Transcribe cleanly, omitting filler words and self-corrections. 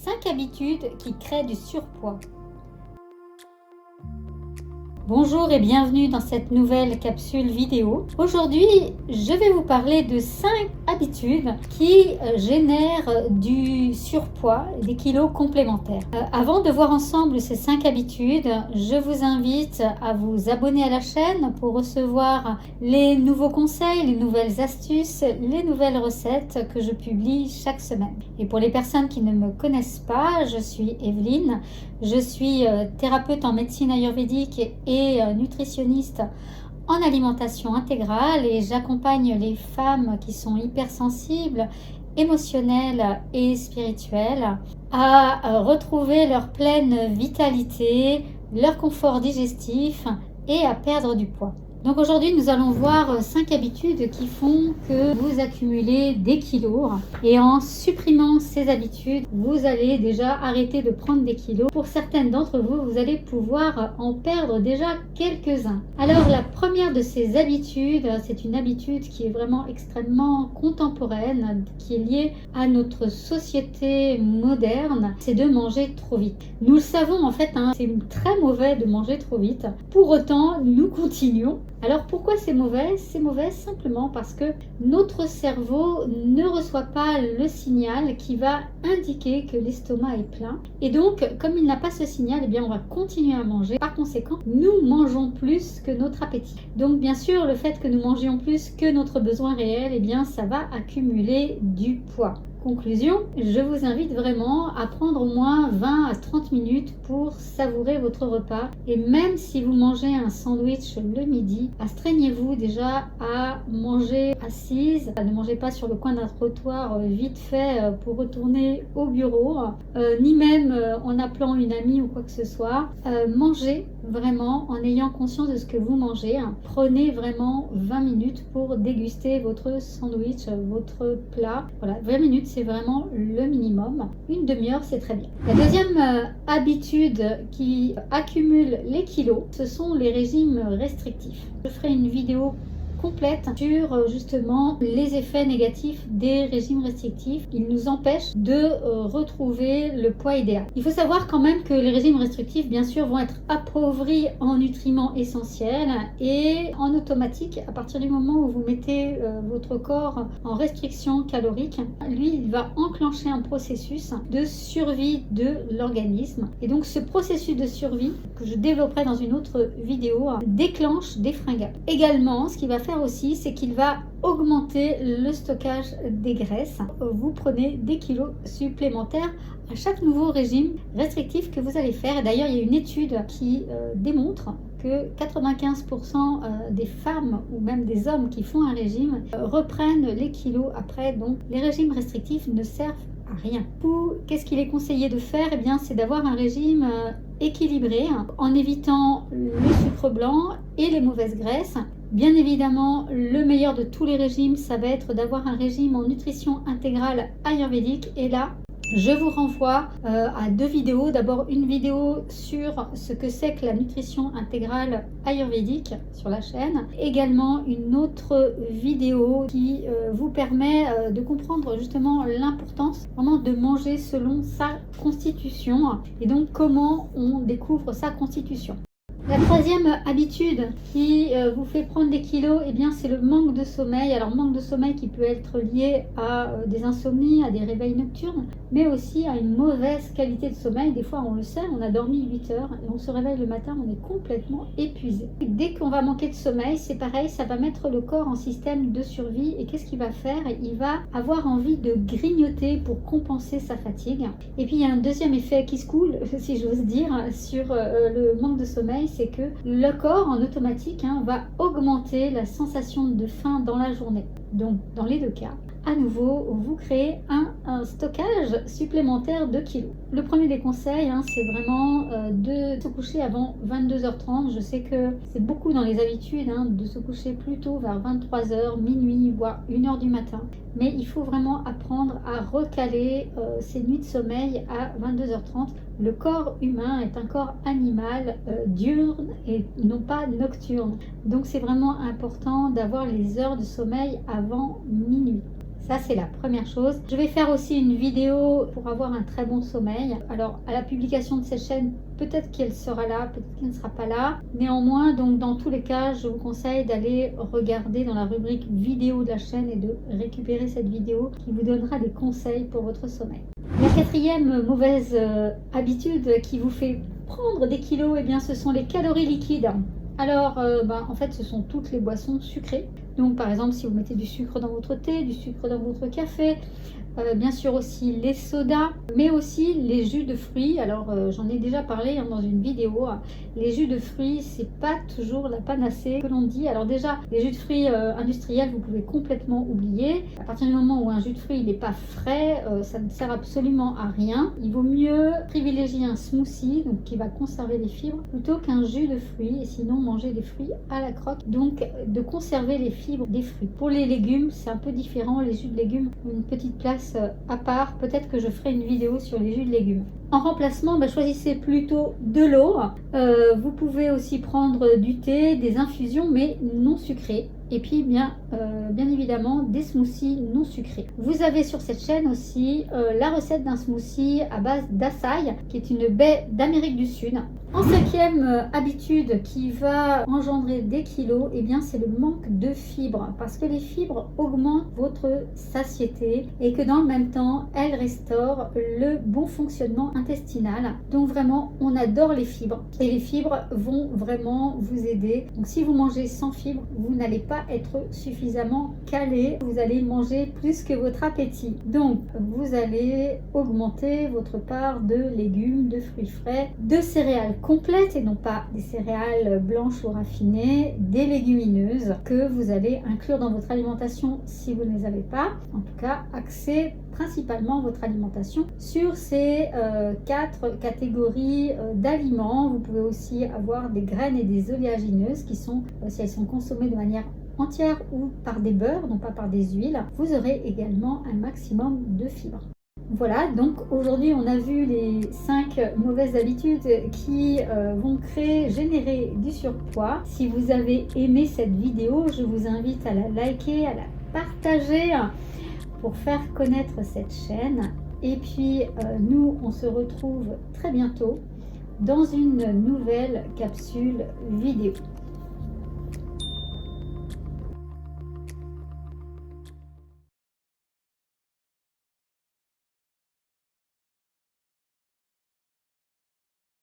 5 habitudes qui créent du surpoids. Bonjour et bienvenue dans cette nouvelle capsule vidéo. Aujourd'hui, je vais vous parler de 5 habitudes qui génèrent du surpoids, des kilos complémentaires. Avant de voir ensemble ces 5 habitudes, je vous invite à vous abonner à la chaîne pour recevoir les nouveaux conseils, les nouvelles astuces, les nouvelles recettes que je publie chaque semaine. Et pour les personnes qui ne me connaissent pas, je suis Evelyne. Je suis thérapeute en médecine ayurvédique et nutritionniste en alimentation intégrale et j'accompagne les femmes qui sont hypersensibles, émotionnelles et spirituelles à retrouver leur pleine vitalité, leur confort digestif et à perdre du poids. Donc aujourd'hui, nous allons voir 5 habitudes qui font que vous accumulez des kilos et en supprimant ces habitudes, vous allez déjà arrêter de prendre des kilos. Pour certaines d'entre vous, vous allez pouvoir en perdre déjà quelques-uns. Alors la première de ces habitudes, c'est une habitude qui est vraiment extrêmement contemporaine, qui est liée à notre société moderne, c'est de manger trop vite. Nous le savons en fait, c'est très mauvais de manger trop vite. Pour autant, nous continuons. Alors pourquoi c'est mauvais? C'est mauvais simplement parce que notre cerveau ne reçoit pas le signal qui va indiquer que l'estomac est plein. Et donc, comme il n'a pas ce signal, eh bien on va continuer à manger. Par conséquent, nous mangeons plus que notre appétit. Donc bien sûr, le fait que nous mangions plus que notre besoin réel, eh bien ça va accumuler du poids. Conclusion, je vous invite vraiment à prendre au moins 20 à 30 minutes pour savourer votre repas. Et même si vous mangez un sandwich le midi, astreignez-vous déjà à manger assise. Ne mangez pas sur le coin d'un trottoir vite fait pour retourner au bureau, ni même en appelant une amie ou quoi que ce soit. Mangez vraiment en ayant conscience de ce que vous mangez. Prenez vraiment 20 minutes pour déguster votre sandwich, votre plat. Voilà, 20 minutes, c'est vraiment le minimum. Une demi-heure, c'est très bien. La deuxième habitude qui accumule les kilos, ce sont les régimes restrictifs. Je ferai une vidéo complète sur justement les effets négatifs des régimes restrictifs. Ils nous empêchent de retrouver le poids idéal. Il faut savoir quand même que les régimes restrictifs, bien sûr, vont être appauvris en nutriments essentiels et en automatique, à partir du moment où vous mettez votre corps en restriction calorique, lui, il va enclencher un processus de survie de l'organisme. Et donc, ce processus de survie, que je développerai dans une autre vidéo, déclenche des fringales. Également, ce qui va faire aussi, c'est qu'il va augmenter le stockage des graisses. Vous prenez des kilos supplémentaires à chaque nouveau régime restrictif que vous allez faire. Et d'ailleurs, il y a une étude qui démontre que 95% des femmes ou même des hommes qui font un régime reprennent les kilos après. Donc, les régimes restrictifs ne servent à rien. Qu'est-ce qu'il est conseillé de faire? Eh bien, c'est d'avoir un régime équilibré en évitant le sucre blanc et les mauvaises graisses. Bien évidemment, le meilleur de tous les régimes, ça va être d'avoir un régime en nutrition intégrale ayurvédique. Et là, je vous renvoie à 2 vidéos. D'abord, une vidéo sur ce que c'est que la nutrition intégrale ayurvédique sur la chaîne. Également, une autre vidéo qui vous permet de comprendre justement l'importance vraiment de manger selon sa constitution et donc comment on découvre sa constitution. La troisième habitude qui vous fait prendre des kilos, eh bien, c'est le manque de sommeil. Alors, manque de sommeil qui peut être lié à des insomnies, à des réveils nocturnes, mais aussi à une mauvaise qualité de sommeil. Des fois, on le sait, on a dormi 8 heures et on se réveille le matin, on est complètement épuisé. Et dès qu'on va manquer de sommeil, c'est pareil, ça va mettre le corps en système de survie. Et qu'est-ce qu'il va faire? Il va avoir envie de grignoter pour compenser sa fatigue. Et puis, il y a un deuxième effet qui se coule, si j'ose dire, sur le manque de sommeil, c'est que le corps en automatique va augmenter la sensation de faim dans la journée. Donc dans les 2 cas, à nouveau, vous créez un stockage supplémentaire de kilos. Le premier des conseils, c'est vraiment de se coucher avant 22h30. Je sais que c'est beaucoup dans les habitudes de se coucher plus tôt vers 23h, minuit, voire 1h du matin. Mais il faut vraiment apprendre à recaler ces nuits de sommeil à 22h30. Le corps humain est un corps animal diurne et non pas nocturne. Donc c'est vraiment important d'avoir les heures de sommeil avant minuit. Ça, c'est la première chose. Je vais faire aussi une vidéo pour avoir un très bon sommeil. Alors, à la publication de cette chaîne, peut-être qu'elle sera là, peut-être qu'elle ne sera pas là. Néanmoins, donc dans tous les cas, je vous conseille d'aller regarder dans la rubrique vidéo de la chaîne et de récupérer cette vidéo qui vous donnera des conseils pour votre sommeil. La quatrième mauvaise habitude qui vous fait prendre des kilos, eh bien, ce sont les calories liquides. Alors, en fait, ce sont toutes les boissons sucrées. Donc, par exemple, si vous mettez du sucre dans votre thé, du sucre dans votre café, bien sûr aussi les sodas, mais aussi les jus de fruits. Alors, j'en ai déjà parlé dans une vidéo. Les jus de fruits, c'est pas toujours la panacée que l'on dit. Alors déjà, les jus de fruits industriels, vous pouvez complètement oublier. À partir du moment où un jus de fruits n'est pas frais, ça ne sert absolument à rien. Il vaut mieux privilégier un smoothie, donc qui va conserver les fibres, plutôt qu'un jus de fruits. Et sinon, manger des fruits à la croque. Donc, de conserver les fibres des fruits. Pour les légumes, c'est un peu différent. Les jus de légumes ont une petite place à part. Peut-être que je ferai une vidéo sur les jus de légumes. En remplacement, choisissez plutôt de l'eau. Vous pouvez aussi prendre du thé, des infusions, mais non sucrées. Et puis, bien évidemment, des smoothies non sucrés. Vous avez sur cette chaîne aussi la recette d'un smoothie à base d'açaï, qui est une baie d'Amérique du Sud. En cinquième habitude qui va engendrer des kilos, eh bien, c'est le manque de fibres. Parce que les fibres augmentent votre satiété et que dans le même temps, elles restaurent le bon fonctionnement intestinal. Donc vraiment, on adore les fibres. Et les fibres vont vraiment vous aider. Donc si vous mangez sans fibres, vous n'allez pas être suffisamment calé. Vous allez manger plus que votre appétit. Donc, vous allez augmenter votre part de légumes, de fruits frais, de céréales complètes et non pas des céréales blanches ou raffinées, des légumineuses que vous allez inclure dans votre alimentation si vous ne les avez pas. En tout cas, axez principalement votre alimentation sur ces 4 catégories d'aliments. Vous pouvez aussi avoir des graines et des oléagineuses qui sont, si elles sont consommées de manière entière ou par des beurres, non pas par des huiles, vous aurez également un maximum de fibres. Voilà, donc aujourd'hui on a vu les 5 mauvaises habitudes qui vont générer du surpoids. Si vous avez aimé cette vidéo, je vous invite à la liker, à la partager pour faire connaître cette chaîne. Et puis nous, on se retrouve très bientôt dans une nouvelle capsule vidéo.